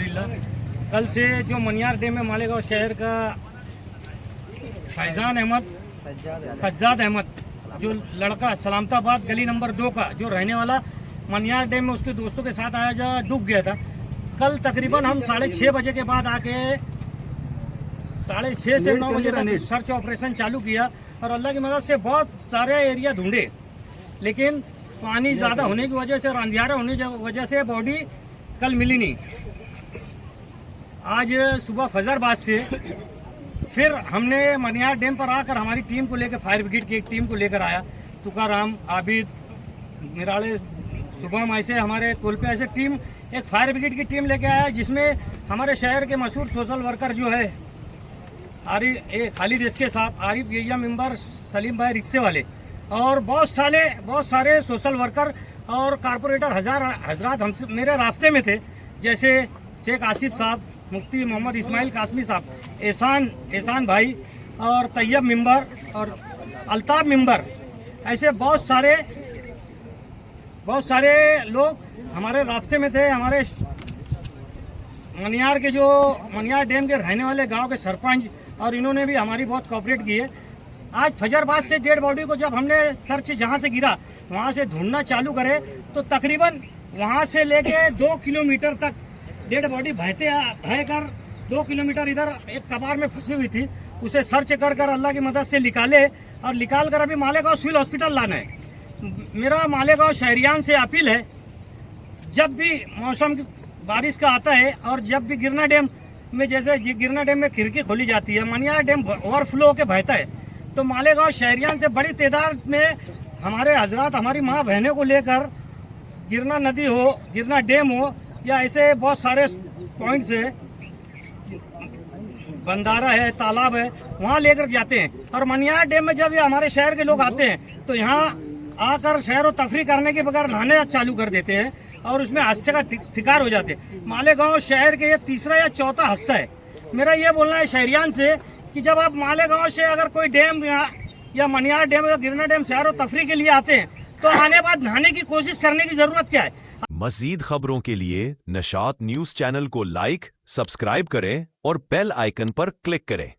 अल्हम्दुलिल्लाह। कल से जो मनियार डैम में मालेगांव शहर का सज्जाद अहमद जो लड़का सलामताबाद गली नंबर 2 का जो रहने वाला मनियार डैम में उसके दोस्तों के साथ आया जो डूब गया था। कल तकरीबन हम 6:30 बजे के बाद आके 6:30 से 9 बजे तक सर्च ऑपरेशन चालू किया और अल्लाह की मदद से बहुत सारे एरिया ढूंढे, लेकिन पानी ज़्यादा होने की वजह से और अंधियारा होने की वजह से बॉडी कल मिली नहीं। आज सुबह फजरबाद से फिर हमने मनियार डैम पर आकर हमारी टीम को लेकर, फायर ब्रिगेड की एक टीम को लेकर आया। तुकाराम, आबिद, मिराले, शुभम, ऐसे हमारे कुल पे ऐसे टीम एक फायर ब्रिगेड की टीम लेके आया, जिसमें हमारे शहर के मशहूर सोशल वर्कर जो है खालिद इसके साहब, आरिफ येया मेंबर, सलीम भाई रिक्शे वाले और बहुत सारे सोशल वर्कर और कारपोरेटर हजरात हमसे मेरे रास्ते में थे, जैसे शेख आसिफ साहब, मुफ्ती मोहम्मद इस्माइल कासमी साहब, एहसान भाई और तैयब मेंबर और अल्ताफ मेंबर, ऐसे बहुत सारे लोग हमारे रास्ते में थे। हमारे मनियार डैम के रहने वाले गांव के सरपंच और इन्होंने भी हमारी बहुत कोऑपरेट की है। आज फजरबाद से डेड बॉडी को जब हमने सर्च जहां से गिरा वहां से ढूंढना चालू करे तो तकरीबन वहां से लेके 2 किलोमीटर तक डेड बॉडी बहकर 2 किलोमीटर इधर एक कबार में फंसी हुई थी। उसे सर्च कर अल्लाह की मदद से निकाल कर अभी मालेगांव सिविल हॉस्पिटल लाना है। मेरा मालेगांव शहरियान से अपील है, जब भी मौसम बारिश का आता है और जब भी गिरना डैम में, जैसे गिरना डैम में खिड़की खोली जाती है, मनियार डैम ओवरफ्लो होकर बहता है, तो मालेगांव शहरियान से बड़ी तादाद में हमारे हजरात, हमारी माँ बहनों को लेकर गिरना नदी हो, गिरना डैम हो या ऐसे बहुत सारे पॉइंट्स है, बंदारा है, तालाब है, वहाँ लेकर जाते हैं। और मनियार डैम में जब ये हमारे शहर के लोग आते हैं तो यहाँ आकर सैर और तफरी करने के बगैर नहाने चालू कर देते हैं और उसमें हादसे का शिकार हो जाते हैं। मालेगांव शहर के ये तीसरा या चौथा हादसा है। मेरा ये बोलना है शहरियान से कि जब आप मालेगांव से अगर कोई डैम या मनियार डैम या गिरना डैम सैर और तफरी के लिए आते हैं तो आने बाद नहाने की कोशिश करने की जरूरत क्या है। मज़ीद खबरों के लिए नशात न्यूज़ चैनल को लाइक, सब्सक्राइब करें और बेल आइकन पर क्लिक करें।